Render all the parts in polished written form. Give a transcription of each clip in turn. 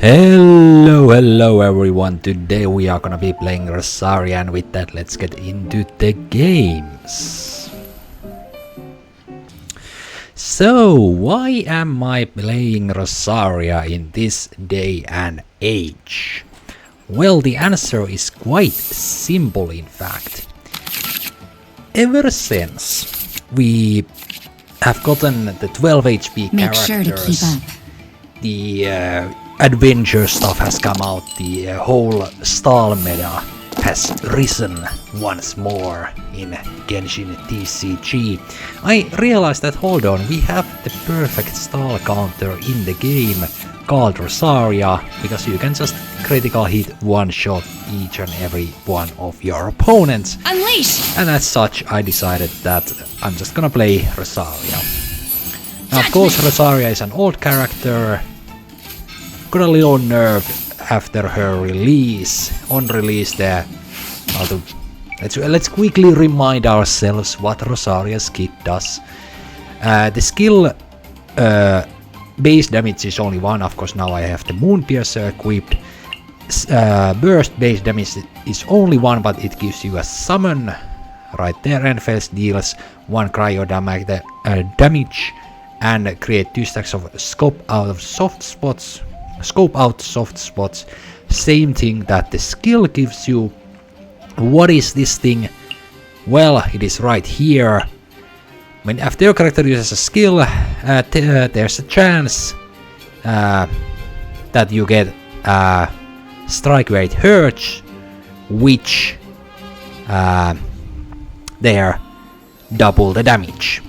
Hello everyone, today we are gonna be playing Rosaria, and with that let's get into the games. So, why am I playing Rosaria in this day and age? Well, the answer is quite simple in fact. Ever since we have gotten the 12 HP Make characters, sure to keep up. the adventure stuff has come out, the whole stall meta has risen once more in Genshin TCG. I realized that, hold on, we have the perfect stall counter in the game called Rosaria, because you can just critical hit one shot each and every one of your opponents. Unleash! And as such, I decided that I'm just gonna play Rosaria. Now, of course, Rosaria is an old character. Got a little nerve after her release. On release there. Let's quickly remind ourselves what Rosaria's kit does. The skill base damage is only one. Of course, now I have the Moon Piercer equipped. Burst base damage is only one, but it gives you a summon right there, and Fels deals 1 cryo damage and create 2 stacks of scope out soft spots. Same thing that the skill gives you. What is this thing? Well, it is right here. When after your character uses a skill, there's a chance that you get strike where it hurts, which there double the damage.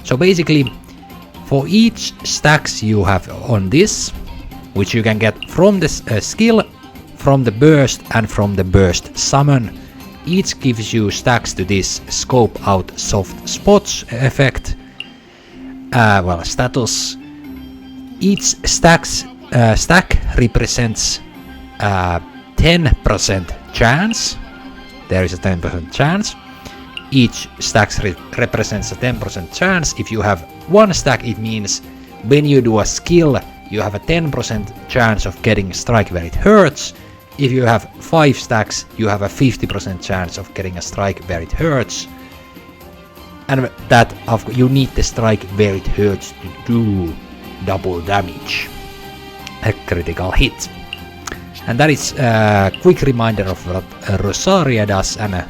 So basically, for each stacks you have on this, which you can get from the skill, from the burst, and from the burst summon, each gives you stacks to this scope out soft spots effect. Status. Each stack represents 10% chance. There is a 10% chance. Each stack represents a 10% chance. If you have one stack, it means when you do a skill, you have a 10% chance of getting a strike where it hurts. If you have 5 stacks, you have a 50% chance of getting a strike where it hurts. And that you need the strike where it hurts to do double damage. A critical hit. And that is a quick reminder of what Rosaria does. And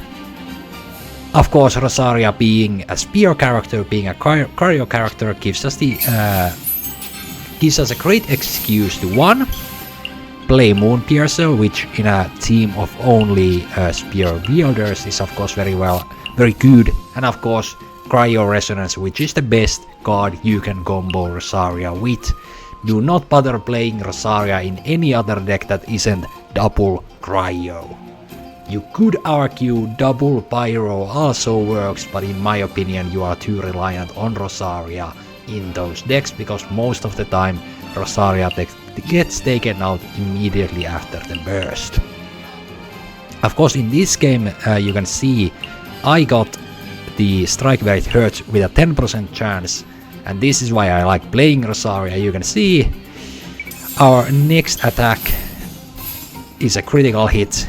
of course, Rosaria being a spear character, being a cryo character, gives us a great excuse to play Moon Piercer, which in a team of only spear wielders is of course very good, and of course Cryo Resonance, which is the best card you can combo Rosaria with. Do not bother playing Rosaria in any other deck that isn't double Cryo. You could argue double Pyro also works, but in my opinion you are too reliant on Rosaria in those decks, because most of the time Rosaria gets taken out immediately after the burst. Of course, in this game you can see I got the strike where it hurts with a 10% chance, and this is why I like playing Rosaria. You can see our next attack is a critical hit,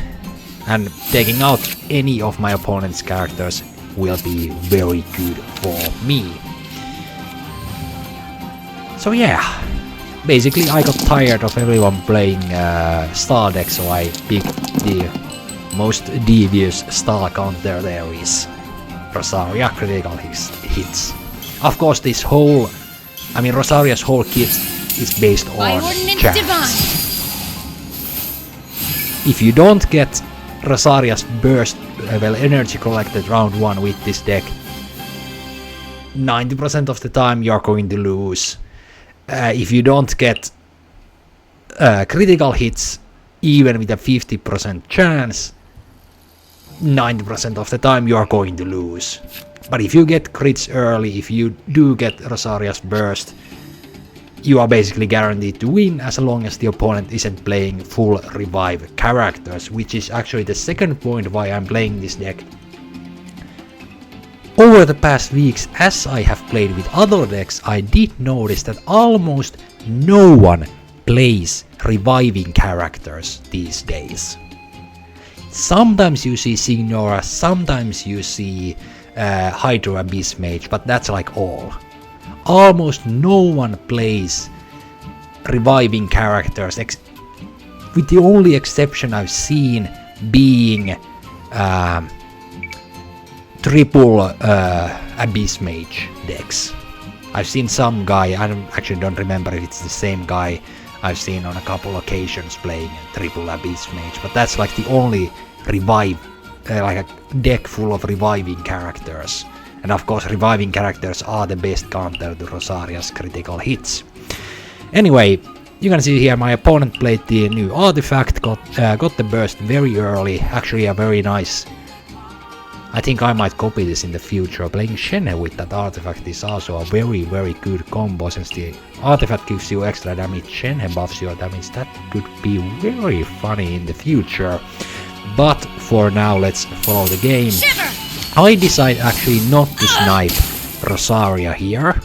and taking out any of my opponent's characters will be very good for me. So yeah, basically I got tired of everyone playing stall deck, so I picked the most devious stall counter there is Rosaria critical hits. Of course, Rosaria's whole kit is based on chance. If you don't get Rosaria's burst energy collected round 1 with this deck, 90% of the time you're going to lose. If you don't get critical hits, even with a 50% chance, 90% of the time you are going to lose. But if you get crits early, if you do get Rosaria's burst, you are basically guaranteed to win, as long as the opponent isn't playing full revive characters, which is actually the second point why I'm playing this deck. Over the past weeks, as I have played with other decks, I did notice that almost no one plays reviving characters these days. Sometimes you see Signora, sometimes you see Hydro Abyss Mage, but that's like all. Almost no one plays reviving characters, with the only exception I've seen being triple Abyss Mage decks. I've seen some guy, I actually don't remember if it's the same guy I've seen on a couple occasions playing triple Abyss Mage, but that's like the only revive, like a deck full of reviving characters. And of course reviving characters are the best counter to Rosaria's critical hits. Anyway, you can see here my opponent played the new artifact, got the burst very early, actually a very nice. I think I might copy this in the future. Playing Shenhe with that artifact is also a very good combo, since the artifact gives you extra damage, Shenhe buffs your damage. That could be very funny in the future. But for now, let's follow the game. I decide actually not to snipe Rosaria here,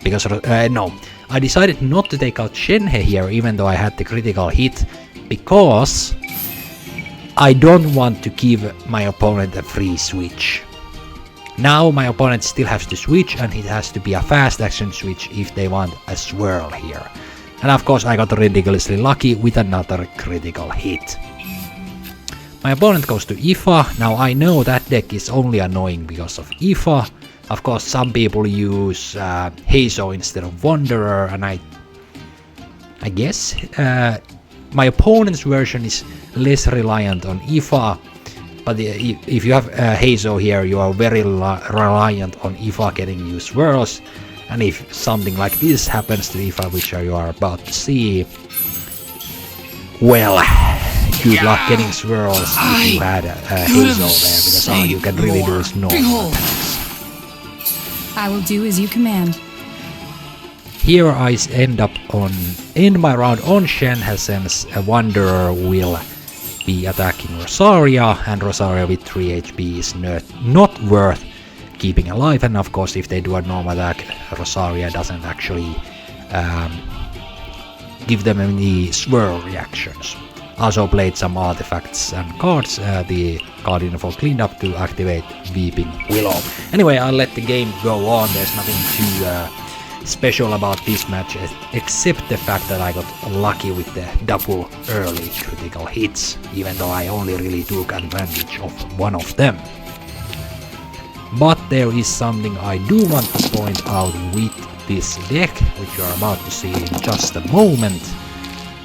because no, I decided not to take out Shenhe here, even though I had the critical hit, because I don't want to give my opponent a free switch. Now my opponent still has to switch, and it has to be a fast action switch if they want a swirl here. And of course I got ridiculously lucky with another critical hit. My opponent goes to Ifa. Now I know that deck is only annoying because of Ifa. Of course some people use Heizo instead of Wanderer, and I guess my opponent's version is less reliant on Ifa, but if you have Heizo here, you are very reliant on Ifa getting you swirls, and if something like this happens to Ifa, which you are about to see, well, good luck getting swirls if you had Heizo there, because all you can really do is normal attacks. I will do as you command. Here I end my round on Shenhe, since a Wanderer will be attacking Rosaria, and Rosaria with 3 HP is not worth keeping alive, and of course if they do a normal attack, Rosaria doesn't actually give them any swirl reactions. Also played some artifacts and cards, the card info cleaned up to activate Weeping Willow. Anyway, I'll let the game go on, there's nothing too special about this match, except the fact that I got lucky with the double early critical hits, even though I only really took advantage of one of them. But there is something I do want to point out with this deck, which you are about to see in just a moment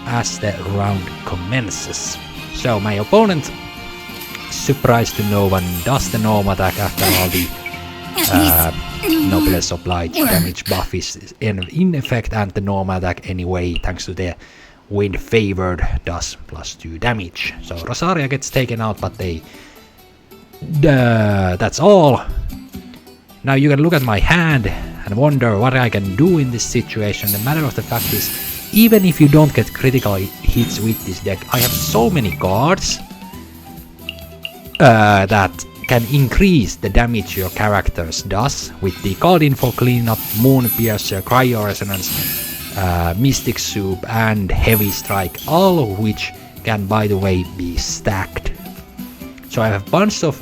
as the round commences. So my opponent, surprised to no one, does the normal attack after all the Noblesse Oblige damage buff is in effect, and the normal attack anyway, thanks to the Wind Favored, does +2 damage. So Rosaria gets taken out, but that's all. Now you can look at my hand and wonder what I can do in this situation. The matter of the fact is, even if you don't get critical hits with this deck, I have so many cards that can increase the damage your characters does with the card info cleanup, Moon Piercer, Cryo Resonance, Mystic Soup and Heavy Strike, all of which can, by the way, be stacked. So I have a bunch of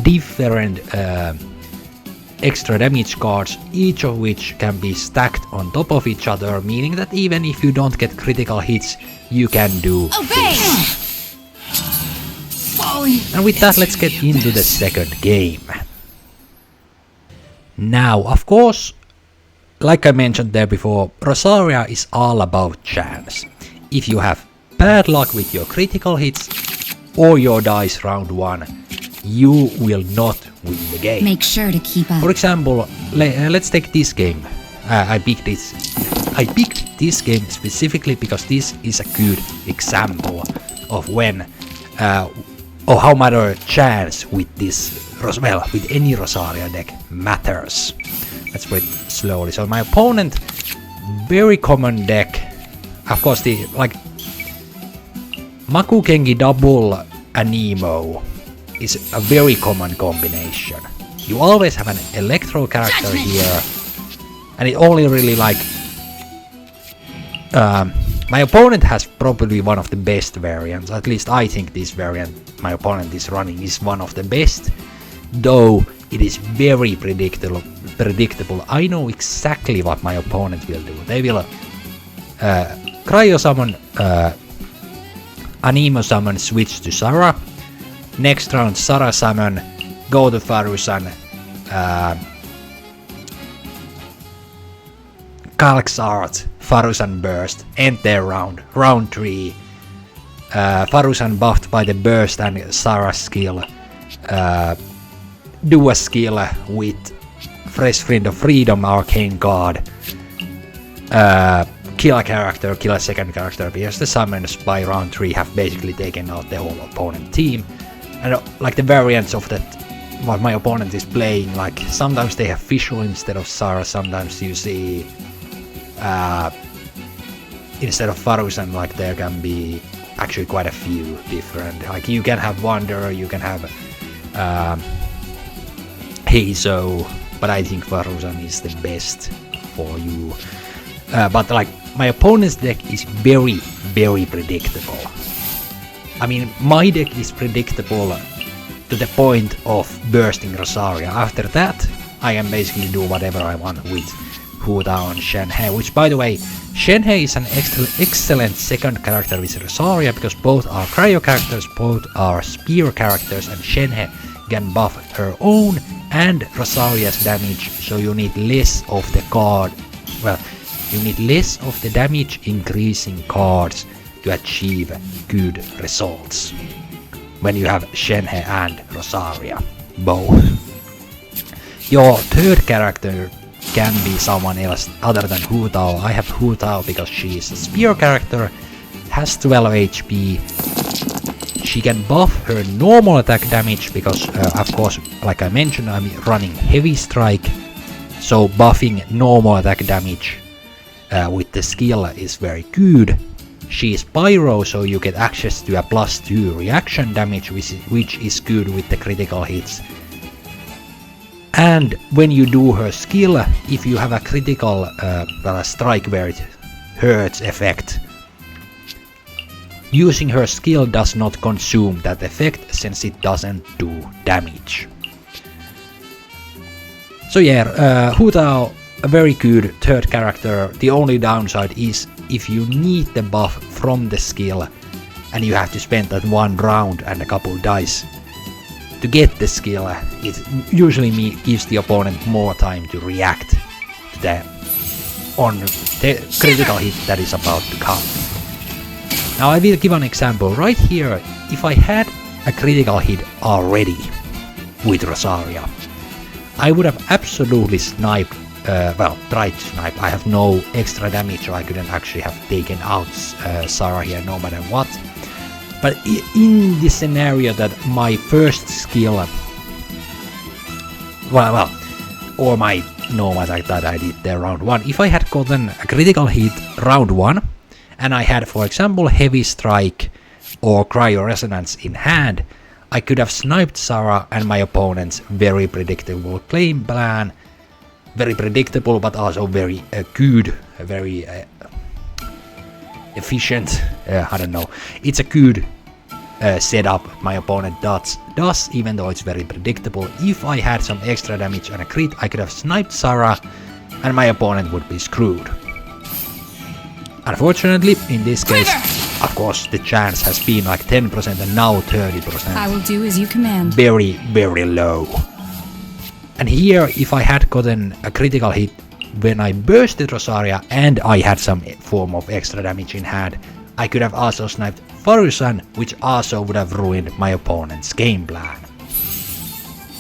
different extra damage cards, each of which can be stacked on top of each other, meaning that even if you don't get critical hits, you can do this. And with that, let's get into the second game. Now, of course, like I mentioned there before, Rosaria is all about chance. If you have bad luck with your critical hits or your dice round 1, you will not win the game. Make sure to keep up. For example, let's take this game. I picked this game specifically because this is a good example of when or how much chance with this, well, with any Rosaria deck matters. Let's play it slowly. So my opponent, very common deck, of course, the like Makukengi double Anemo is a very common combination. You always have an Electro character here, and it only really like My opponent has probably one of the best variants, at least I think this variant my opponent is running is one of the best, though it is very predictable. I know exactly what my opponent will do. They will Cryo Summon, Anemo Summon, switch to Sara, next round Sara Summon, go to Farusan, Kalk's Art, Farusan Burst, end their round. Round 3. Farusan buffed by the Burst and Sara's skill. Do a skill with Fresh Friend of Freedom, Arcane God. Kill a character, kill a second character, because the summons by round 3 have basically taken out the whole opponent team. And like the variants of that, what my opponent is playing, like sometimes they have Fischl instead of Sara, sometimes you see instead of Farusan, like there can be actually quite a few different, like you can have Wanderer, you can have Heizo, but I think Farusan is the best for you. But like my opponent's deck is very, very predictable. I mean, my deck is predictable to the point of bursting Rosaria. After that, I can basically do whatever I want with Hu Tao and Shenhe, which by the way, Shenhe is an excellent second character with Rosaria, because both are cryo characters, both are spear characters, and Shenhe can buff her own and Rosaria's damage, so you need less of the card, well, you need less of the damage increasing cards to achieve good results when you have Shenhe and Rosaria, both. Your third character can be someone else other than Hu Tao. I have Hu Tao because she is a spear character, has 12 HP. She can buff her normal attack damage because, of course, like I mentioned, I'm running Heavy Strike, so buffing normal attack damage with the skill is very good. She is Pyro, so you get access to a +2 reaction damage, which is good with the critical hits. And when you do her skill, if you have a critical a strike where it hurts effect, using her skill does not consume that effect since it doesn't do damage. So yeah, Hu Tao, a very good third character. The only downside is if you need the buff from the skill and you have to spend that one round and a couple dice to get the skill, it usually gives the opponent more time to react to the critical hit that is about to come. Now I will give an example. Right here, if I had a critical hit already with Rosaria, I would have absolutely sniped, tried to snipe. I have no extra damage, so I couldn't actually have taken out Sara here no matter what. But in the scenario that my first skill, or my normal attack that I did there round 1, if I had gotten a critical hit round 1, and I had, for example, Heavy Strike or Cryo Resonance in hand, I could have sniped Sara and my opponent's very predictable game plan. Very predictable, but also very good, very efficient, I don't know. It's a good setup my opponent does, even though it's very predictable. If I had some extra damage and a crit, I could have sniped Sara and my opponent would be screwed. Unfortunately, in this case, of course, the chance has been like 10% and now 30%. I will do as you command. Very, very low. And here, if I had gotten a critical hit when I bursted Rosaria and I had some form of extra damage in hand, I could have also sniped Farusan, which also would have ruined my opponent's game plan.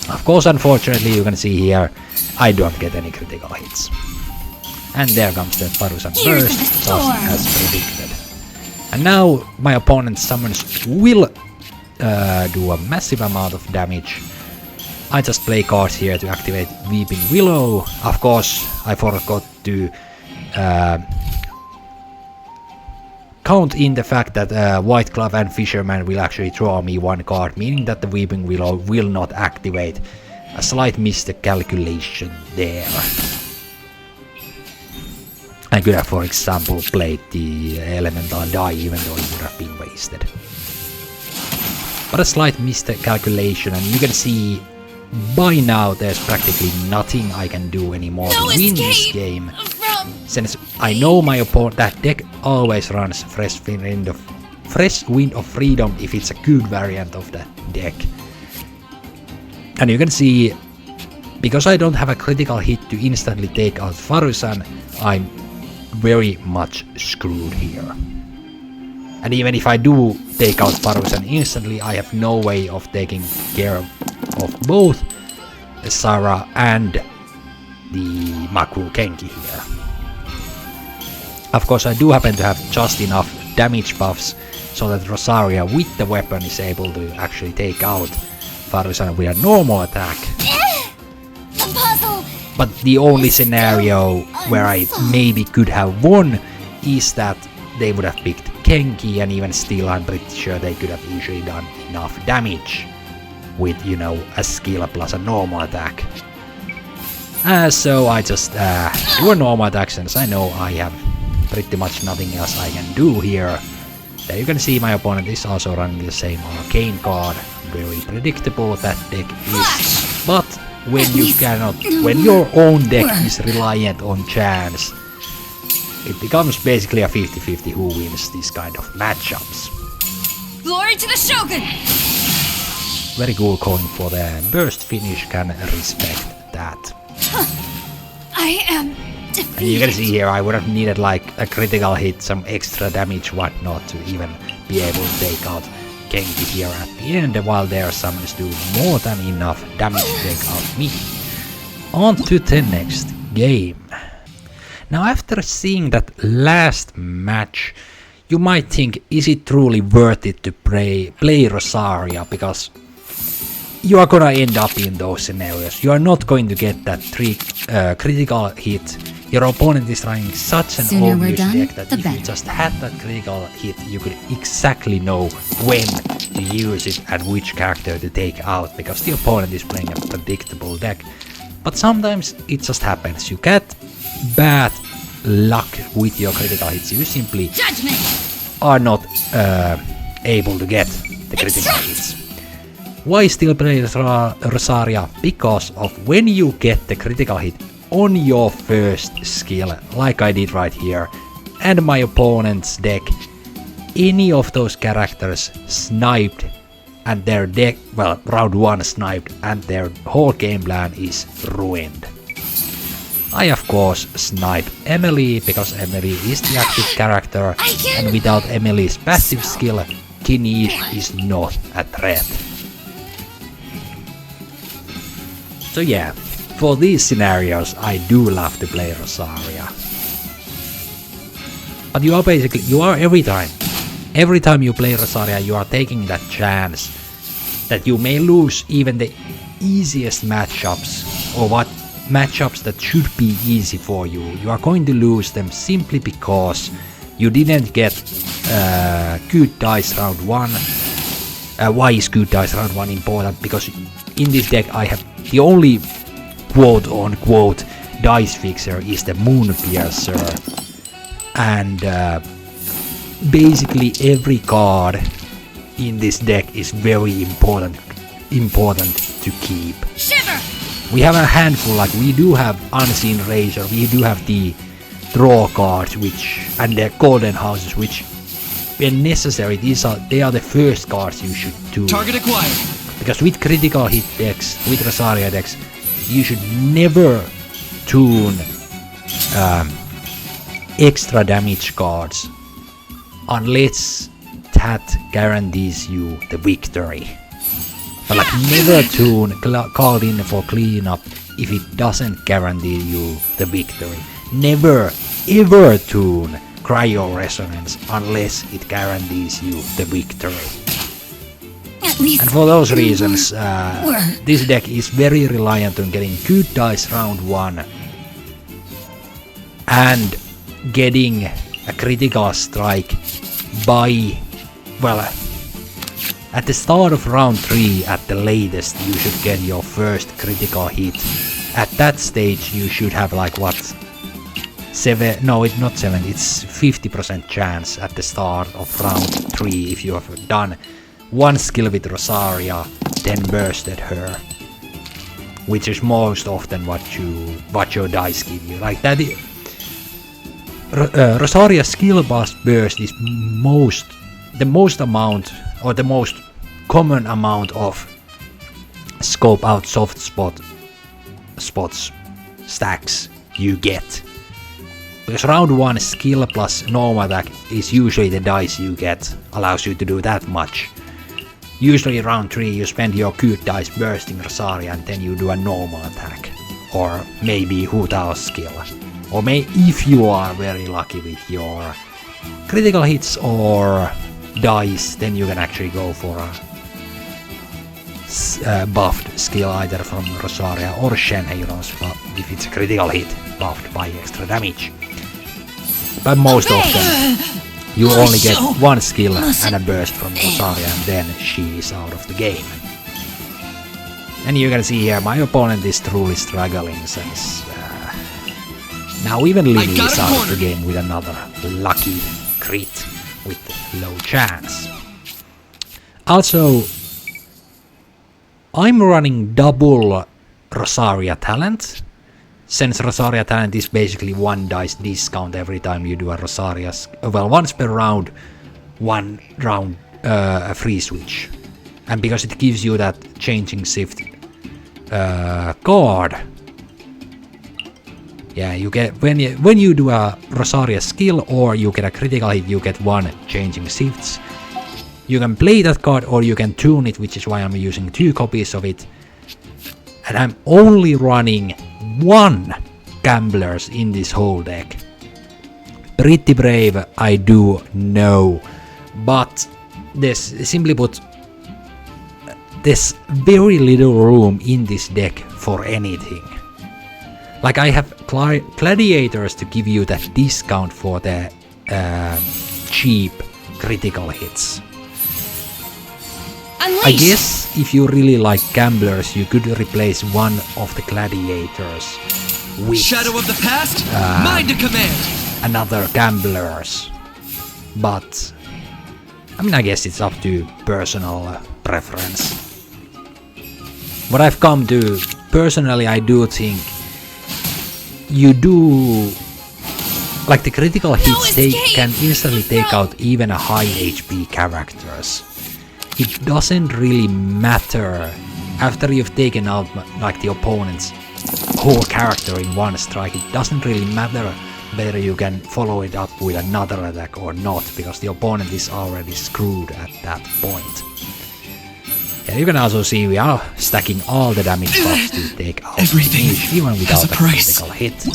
Of course, unfortunately, you can see here, I don't get any critical hits. And there comes the Farusan burst, just as predicted. And now my opponent's summons will do a massive amount of damage. I just play cards here to activate Weeping Willow. Of course, I forgot to count in the fact that White Glove and Fisherman will actually draw me one card, meaning that the Weeping Willow will not activate. A slight miscalculation there. I could have, for example, played the elemental die even though it would have been wasted. But a slight miscalculation, and you can see by now there's practically nothing I can do anymore to win this game. Since I know my opponent, that deck always runs Fresh Wind of Freedom if it's a good variant of the deck. And you can see, because I don't have a critical hit to instantly take out Farusan, I'm very much screwed here. And even if I do take out Farusan instantly, I have no way of taking care of both Sarah and the Maku Kenki here. Of course, I do happen to have just enough damage buffs so that Rosaria with the weapon is able to actually take out Farusan with a normal attack. But the only scenario where I maybe could have won is that they would have picked Kenki, and even still I'm pretty sure they could have usually done enough damage with, you know, a skill plus a normal attack. So I just do a normal attack since I know I have pretty much nothing else I can do here. There you can see my opponent is also running the same arcane card. Very predictable that deck is. But when you cannot, when your own deck is reliant on chance, it becomes basically a 50-50 who wins these kind of matchups. Glory to the Shogun! Very cool going for the burst finish, can respect that. I am defeated. And you can see here I would have needed like a critical hit, some extra damage, whatnot, to even be able to take out Kenki here at the end, while their summons do more than enough damage to take out me. On to the next game. Now, after seeing that last match, you might think, is it truly worth it to play Rosaria, because you are gonna end up in those scenarios. You are not going to get that critical hit. Your opponent is running such an obvious deck that if you just had that critical hit, you could exactly know when to use it and which character to take out, because the opponent is playing a predictable deck. But sometimes it just happens. You get bad luck with your critical hits. You simply are not able to get the critical hits. Why still play Rosaria? Because of when you get the critical hit on your first skill, like I did right here, and my opponent's deck, any of those characters sniped and their deck, well, round 1 sniped and their whole game plan is ruined. I of course sniped Emily, because Emily is the active character, and without Emily's passive skill, Kinish is not a threat. So yeah, for these scenarios I do love to play Rosaria. But you are every time you play Rosaria, you are taking that chance that you may lose even the easiest matchups, or what matchups that should be easy for you. You are going to lose them simply because you didn't get good dice round 1. Why is good dice round 1 important? Because in this deck I have the only quote-unquote dice fixer is the Moon Piercer, and basically every card in this deck is very important to keep. Shiver! We have a handful, like we do have Unseen Razor, we do have the draw cards, and the golden houses, which when necessary they are the first cards you should do. Target acquired. Because with critical hit decks, with Rosaria decks, you should never tune extra damage cards unless that guarantees you the victory. But like never tune called in for cleanup if it doesn't guarantee you the victory. Never ever tune Cryo Resonance unless it guarantees you the victory. And for those reasons, this deck is very reliant on getting good dice round 1 and getting a critical strike by, well, at the start of round 3 at the latest you should get your first critical hit. At that stage you should have like what, not 7, it's 50% chance at the start of round 3 if you have done one skill with Rosaria, then bursted her, which is most often what your dice give you. Like that, Rosaria's skill burst is the most amount or the most common amount of scope out soft spots stacks you get. Because round 1 skill plus normal attack is usually the dice you get, allows you to do that much. Usually round 3 you spend your good dice bursting Rosaria and then you do a normal attack. Or maybe Hu Tao's skill. Or if you are very lucky with your critical hits or dice, then you can actually go for a buffed skill either from Rosaria or Shen Heroes if it's a critical hit, buffed by extra damage. But most often you only get one skill and a burst from Rosaria and then she is out of the game. And you can see here my opponent is truly struggling since now even Lily is out of the game with another lucky crit with low chance. Also, I'm running double Rosaria talent, since Rosaria talent is basically one dice discount every time you do a Rosaria, once per round, one round a free switch. And because it gives you that changing shift card, yeah, you get when you do a Rosaria skill or you get a critical hit, you get one changing shifts. You can play that card or you can tune it, which is why I'm using 2 copies of it. And I'm only running 1 Gamblers in this whole deck. Pretty brave, I do know. But there's, simply put, there's very little room in this deck for anything. Like I have gladiators to give you that discount for the cheap critical hits. Unleash. I guess if you really like gamblers, you could replace one of the gladiators with Shadow of the past, mind to command. another gamblers. But I mean, I guess it's up to personal preference. What I've come to personally, I do think you do like the critical hits can instantly take out even a high HP characters. It doesn't really matter after you've taken out like the opponent's whole character in one strike. It doesn't really matter whether you can follow it up with another attack or not, because the opponent is already screwed at that point. Yeah, you can also see we are stacking all the damage buffs to take out Everything each, even without a critical hit.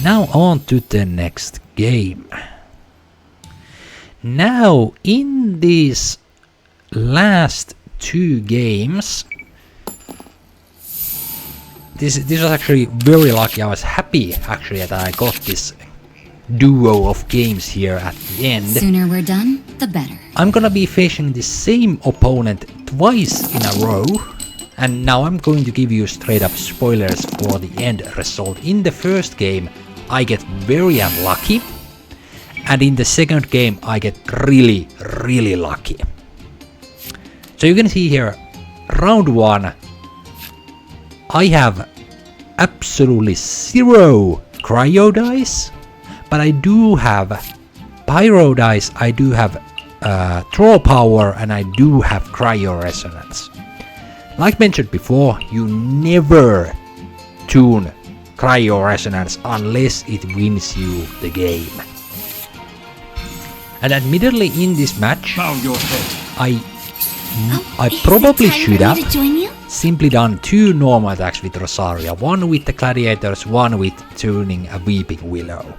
Now on to the next game. Now in these last 2 games, this was actually very lucky. I was happy actually that I got this duo of games here at the end. Sooner we're done, the better. I'm gonna be facing the same opponent twice in a row, and now I'm going to give you straight up spoilers for the end result. In the first game I get very unlucky, and in the second game I get really lucky. So you can see here, round 1 I have absolutely 0 cryo dice, but I do have pyro dice, I do have draw power, and I do have cryo resonance. Like mentioned before, you never tune cryo resonance unless it wins you the game. And admittedly in this match, Bow your head. I probably should have simply done 2 normal attacks with Rosaria, one with the gladiators, one with tuning a Weeping Willow.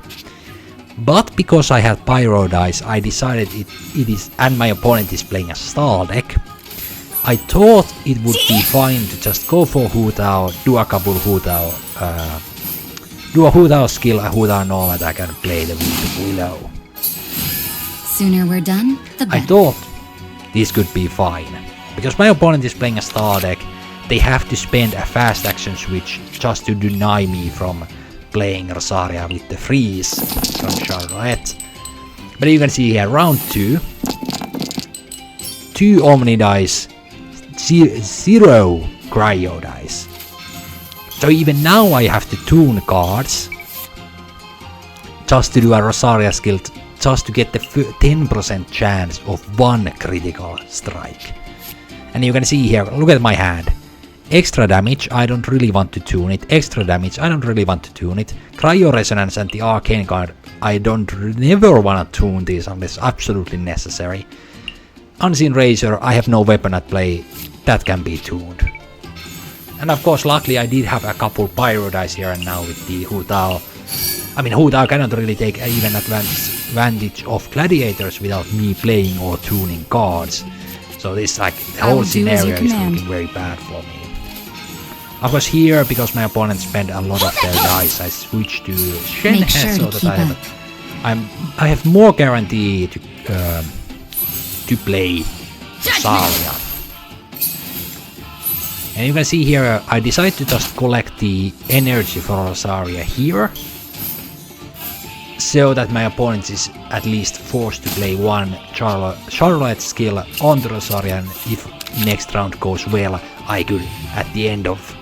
But because I had pyro dice, I decided it is, and my opponent is playing a stall deck, I thought it would be fine to just go for Hu Tao, do a couple Hu Tao, do a Hu Tao skill, a Hu Tao normal attack, and play the Weeping Willow. Sooner we're done, the better. I thought this could be fine. Because my opponent is playing a star deck, they have to spend a fast action switch just to deny me from playing Rosaria with the freeze from Charlotte. But you can see here, round 2. 2 Omni dice, 0 Cryo dice. So even now I have to tune cards just to do a Rosaria skill, just to get the 10% chance of 1 critical strike. And you can see here, look at my hand. Extra damage, I don't really want to tune it. Extra damage, I don't really want to tune it. Cryo Resonance and the Arcane card, I never want to tune these unless absolutely necessary. Unseen Razor, I have no weapon at play, that can be tuned. And of course, luckily I did have a couple Pyro dice here and now with the Hu Tao. I mean, Hu Tao cannot really take even advantage of Gladiators without me playing or tuning cards. So this, like, the whole scenario is looking very bad for me. Of course here, because my opponent spent a lot of their dice, I switched to Shen so that I have more guarantee to play Rosaria. And you can see here, I decided to just collect the energy for Rosaria here, so that my opponent is at least forced to play 1 Charlotte skill on the Rosaria, and if next round goes well, I could at the end of,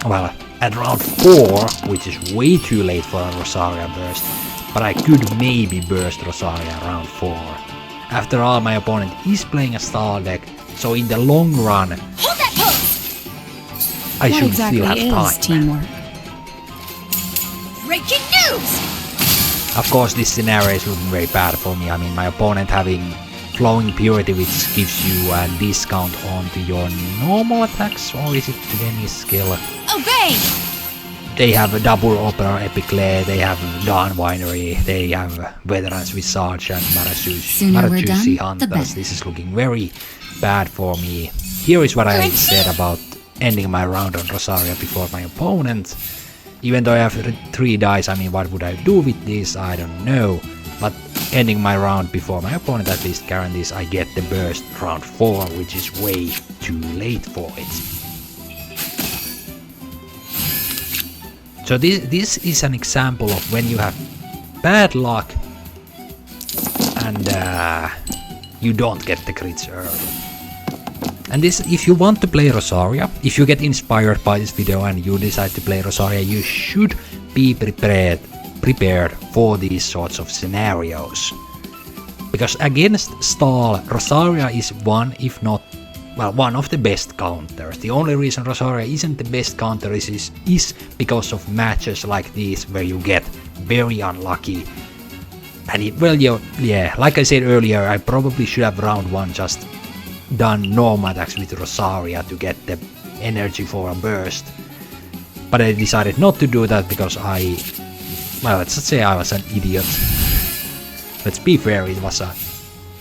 well, at round 4, which is way too late for a Rosaria burst, but I could maybe burst Rosaria round 4. After all, my opponent is playing a stall deck, so in the long run, I should still have time. Teamwork? Breaking news! Of course, this scenario is looking very bad for me. I mean, my opponent having Flowing Purity, which gives you a discount onto your normal attacks, or is it to any skill? Obey! They have a double Opera Epic Lair, they have Dawn Winery, they have Veterans Visage and Marachusi Hunters. This is looking very bad for me. Here is what I said about ending my round on Rosaria before my opponent. Even though I have 3 dice, I mean, what would I do with this? I don't know. But ending my round before my opponent at least guarantees I get the burst round 4, which is way too late for it. So this is an example of when you have bad luck and you don't get the crits early. And this, if you want to play Rosaria, if you get inspired by this video and you decide to play Rosaria, you should be prepared for these sorts of scenarios. Because against stall, Rosaria is one, if not, well, one of the best counters. The only reason Rosaria isn't the best counter is because of matches like these where you get very unlucky. And yeah, like I said earlier, I probably should have round 1 just done normal attacks with Rosaria to get the energy for a burst. But I decided not to do that because well, let's just say I was an idiot. Let's be fair, it was a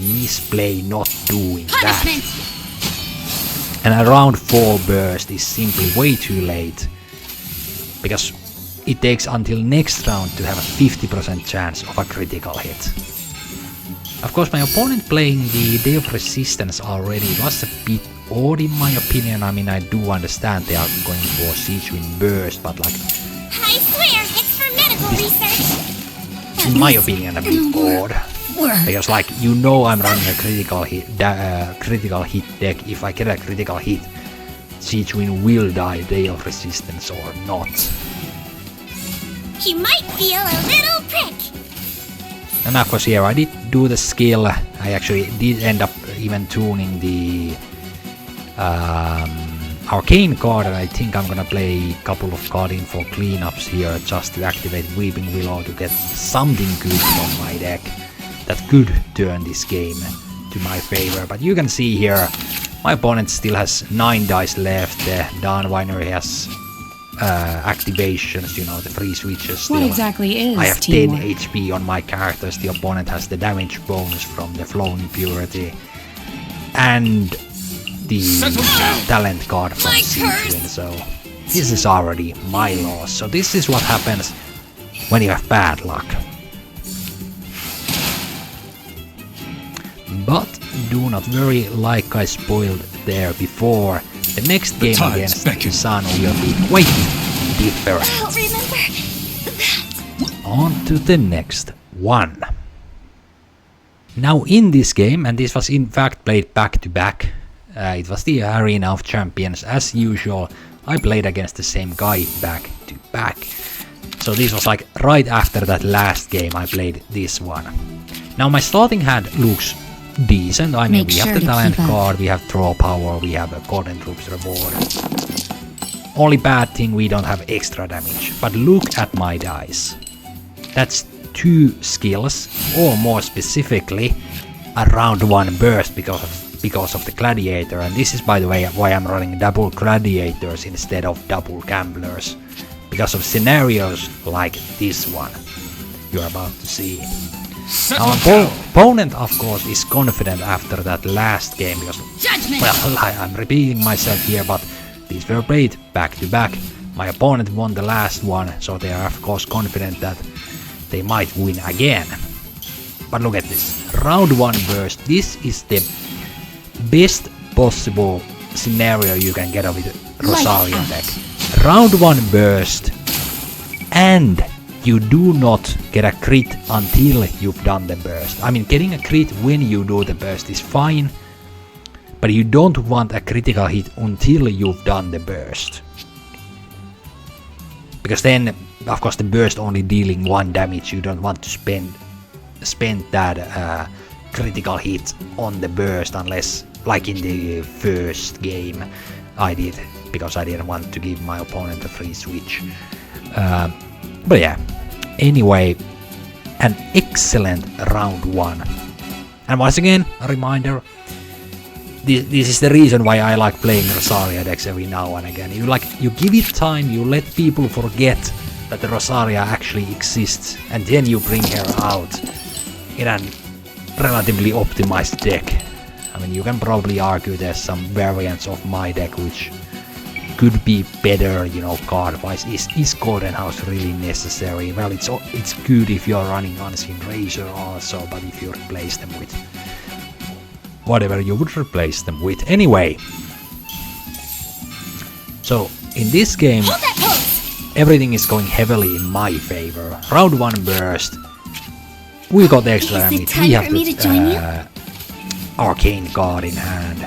misplay not doing that. And a round 4 burst is simply way too late, because it takes until next round to have a 50% chance of a critical hit. Of course, my opponent playing the Day of Resistance already was a bit odd in my opinion. I mean, I do understand they are going for Siege Wind Burst, but like, I swear it's for medical research. in my opinion, a bit odd. Because like, you know, I'm running a critical hit deck. If I get a critical hit, Siege Wind will die Day of Resistance or not. He might feel a little prick. And of course here I did do the skill. I actually did end up even tuning the Arcane card, and I think I'm gonna play a couple of card in for cleanups here just to activate Weeping Willow to get something good from my deck that could turn this game to my favor. But you can see here, my opponent still has 9 dice left. The Dawn Winery has activations, you know, the free switches still. What exactly is I have teamwork? 10 HP on my characters. The opponent has the damage bonus from the Flowing Purity and the talent card from Siege Wind. So this is already my loss. So this is what happens when you have bad luck. But do not worry, like I spoiled there before, the next game against the Sun will be quite different. I'll remember. on to the next one. Now in this game, and this was in fact played back to back, it was the Arena of Champions as usual. I played against the same guy back to back. So this was like right after that last game I played this one. Now my starting hand looks decent. I mean, we have the talent card, we have draw power, we have a golden troops reward. Only bad thing, we don't have extra damage. But look at my dice. That's 2 skills, or more specifically, a round 1 burst because of the gladiator. And this is, by the way, why I'm running double gladiators instead of double gamblers. Because of scenarios like this one you're about to see. Our opponent, of course, is confident after that last game because, well, I'm repeating myself here, but these were played back to back. My opponent won the last one, so they are of course confident that they might win again. But look at this. Round 1 burst. This is the best possible scenario you can get with Rosaria deck. Round 1 burst, and you do not get a crit until you've done the burst. I mean, getting a crit when you do the burst is fine, but you don't want a critical hit until you've done the burst. Because then, of course, the burst only dealing 1 damage, you don't want to spend that critical hit on the burst unless, like in the first game I did, because I didn't want to give my opponent a free switch. But yeah, anyway, an excellent round 1. And once again, a reminder, this is the reason why I like playing Rosaria decks every now and again. You give it time, you let people forget that the Rosaria actually exists, and then you bring her out in a relatively optimized deck. I mean, you can probably argue there's some variants of my deck which could be better, you know, card-wise. Is Golden House really necessary? Well, it's good if you're running Unseen Razor also, but if you replace them with whatever you would replace them with. Anyway, so in this game, everything is going heavily in my favor. Round 1 burst. We got the extra damage. We have the Arcane Card in hand.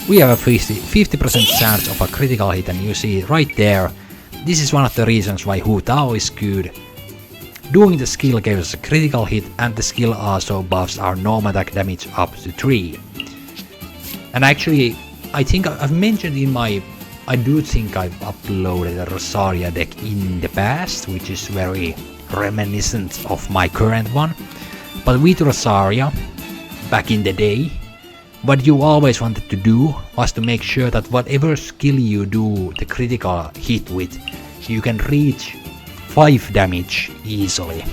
We have a 50% chance of a critical hit, and you see right there, this is one of the reasons why Hu Tao is good. Doing the skill gives us a critical hit, and the skill also buffs our normal attack damage up to 3. And actually, I think I've mentioned in my... I do think I've uploaded a Rosaria deck in the past, which is very reminiscent of my current one. But with Rosaria, back in the day, what you always wanted to do was to make sure that whatever skill you do the critical hit with, you can reach 5 damage easily.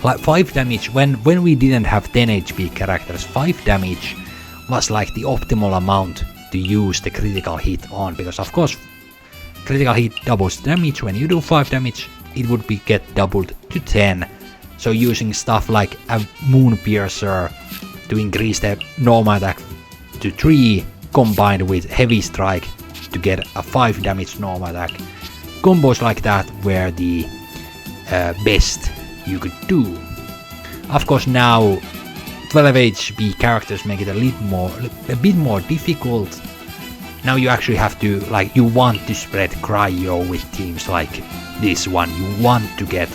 Like 5 damage, when we didn't have 10 HP characters, 5 damage was like the optimal amount to use the critical hit on, because of course critical hit doubles damage. When you do 5 damage, it would be get doubled to 10. So using stuff like a Moon Piercer to increase the normal attack to 3, combined with Heavy Strike to get a 5 damage normal attack. Combos like that were the best you could do. Of course now 12 HP characters make it a bit more difficult. Now you actually have to, like, you want to spread cryo with teams like this one. You want to get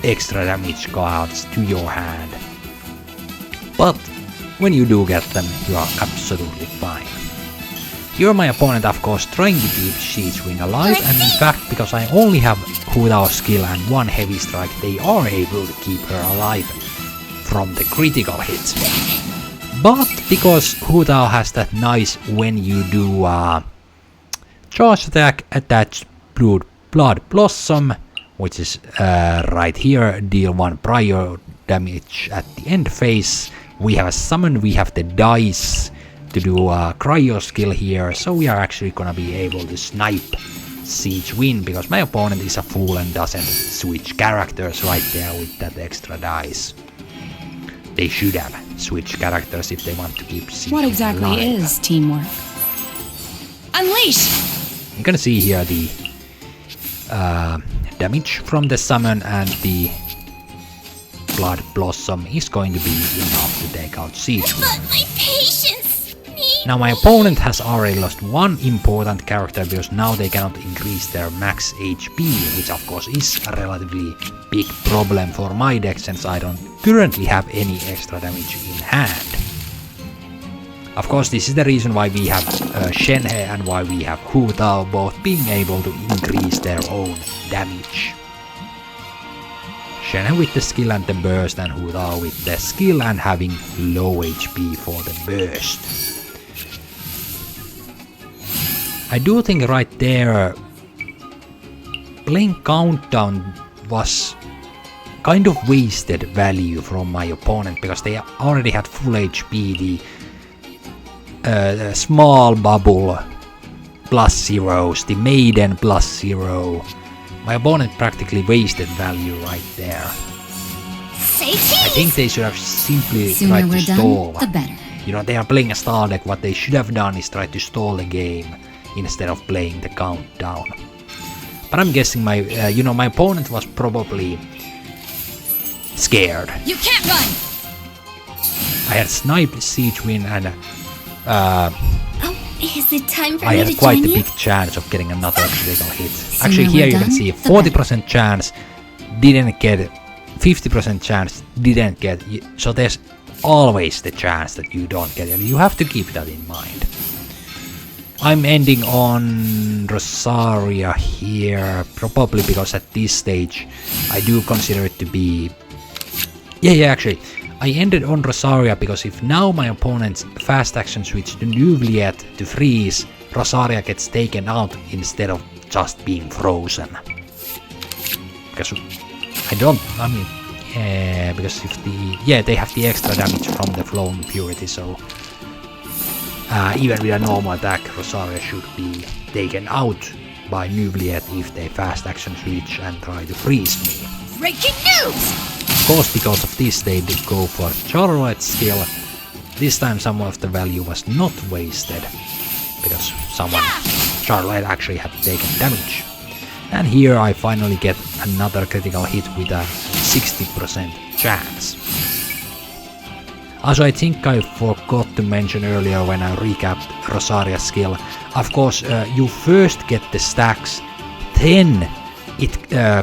extra damage cards to your hand. But when you do get them, you are absolutely fine. Here my opponent, of course, trying to keep Sheetswing alive, and in fact, because I only have Hu Tao skill and 1 Heavy Strike, they are able to keep her alive from the critical hit. But because Hu Tao has that nice, when you do charge attack, attach Blood Blossom, which is right here, deal 1 prior damage at the end phase. We have a summon, we have the dice to do a cryo skill here, so we are actually gonna be able to snipe Siege win, because my opponent is a fool and doesn't switch characters right there with that extra dice. They should have switched characters if they want to keep Siege What exactly alive. is teamwork? Unleash! You can see here the damage from the summon, and the Blood Blossom is going to be enough to take out Siege Wind. But my patience needs. Now my opponent has already lost one important character because now they cannot increase their max HP, which of course is a relatively big problem for my deck since I don't currently have any extra damage in hand. Of course, this is the reason why we have Shenhe and why we have Hu Tao both being able to increase their own damage. Shenhe with the skill and the burst, and Hu Tao with the skill and having low HP for the burst. I do think right there playing Countdown was kind of wasted value from my opponent because they already had full HP, the small bubble +0s, the maiden +0. My opponent practically wasted value right there. Say I cheese. think they should have simply Sooner tried to we're stall. done, the better. You know, they are playing a star deck. What they should have done is try to stall the game instead of playing the Countdown. But I'm guessing my, my opponent was probably scared. You can't run! I had sniped Siege Wind and Oh, is it time for I me had to quite join a you? big chance of getting another critical hit. Sooner Actually, here we're you can done, see the 40% chance, didn't get, 50% chance, didn't get. So there's always the chance that you don't get it. You have to keep that in mind. I'm ending on Rosaria here, probably because at this stage I do consider it to be... actually, I ended on Rosaria because if now my opponent's fast action switch to Nubliet to freeze, Rosaria gets taken out instead of just being frozen. Because because if they have the extra damage from the Flown Purity, so even with a normal attack, Rosaria should be taken out by Nubliet if they fast action switch and try to freeze me. Breaking news! Of course, because of this they did go for Charlotte's skill. This time some of the value was not wasted, because Charlotte actually had taken damage. And here I finally get another critical hit with a 60% chance. Also, I think I forgot to mention earlier when I recapped Rosaria's skill. Of course, you first get the stacks, then it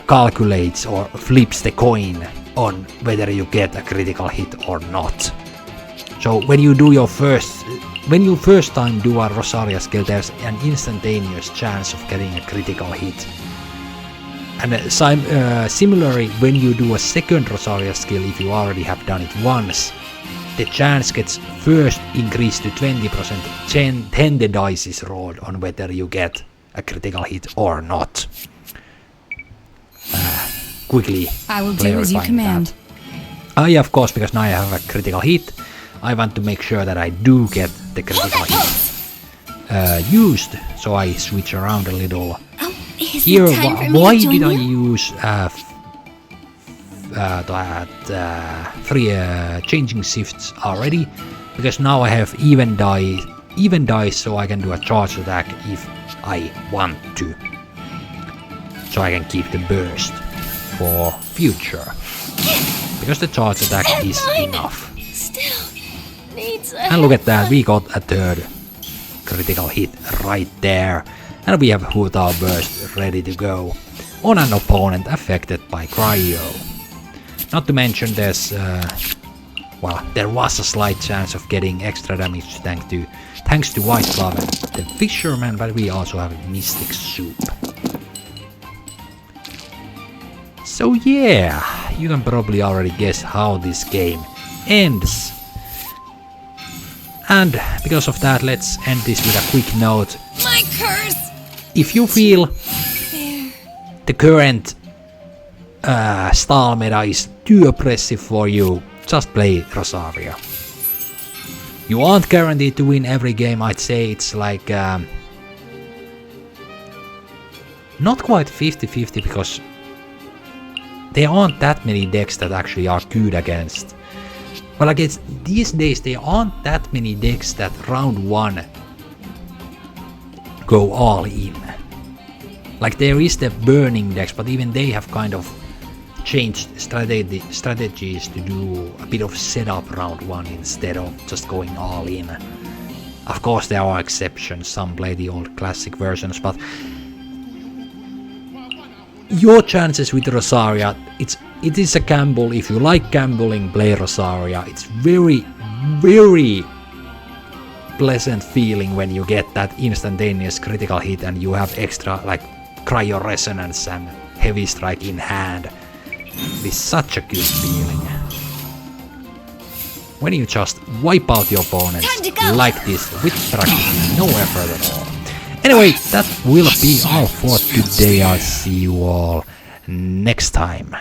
calculates or flips the coin on whether you get a critical hit or not. So when you do when you first time do a Rosaria skill, there's an instantaneous chance of getting a critical hit. And similarly, when you do a second Rosaria skill, if you already have done it once, the chance gets first increased to 20%, then the dice is rolled on whether you get a critical hit or not. Quickly I will do as you clarifying command. that. Of course, because now I have a critical hit, I want to make sure that I do get the critical hit used, so I switch around a little. Oh, is Here, it time for me why to join did I you? use three changing shifts already? Because now I have even dice, so I can do a charge attack if I want to. So I can keep the burst for future. Because the charge attack is enough. Still needs a And look at that, we got a third critical hit right there. And we have Hu Tao burst ready to go on an opponent affected by Cryo. Not to mention there's, there was a slight chance of getting extra damage thanks to White Glove and the Fisherman, but we also have Mystic Soup. So yeah, you can probably already guess how this game ends. And because of that, let's end this with a quick note. My curse! If you feel There. the current style meta is too oppressive for you, just play Rosaria. You aren't guaranteed to win every game. I'd say it's like not quite 50-50 because there aren't that many decks that actually are good against. Well, I guess these days there aren't that many decks that round one go all in. Like there is the burning decks, but even they have kind of changed strategies to do a bit of setup round 1 instead of just going all in. Of course there are exceptions, some play the old classic versions, but your chances with Rosaria, it is a gamble. If you like gambling, play Rosaria. It's very, very pleasant feeling when you get that instantaneous critical hit and you have extra like Cryo Resonance and Heavy Strike in hand. It is such a good feeling. When you just wipe out your opponents like this with practically no effort at all. Anyway, that will be all for today. I'll see you all next time.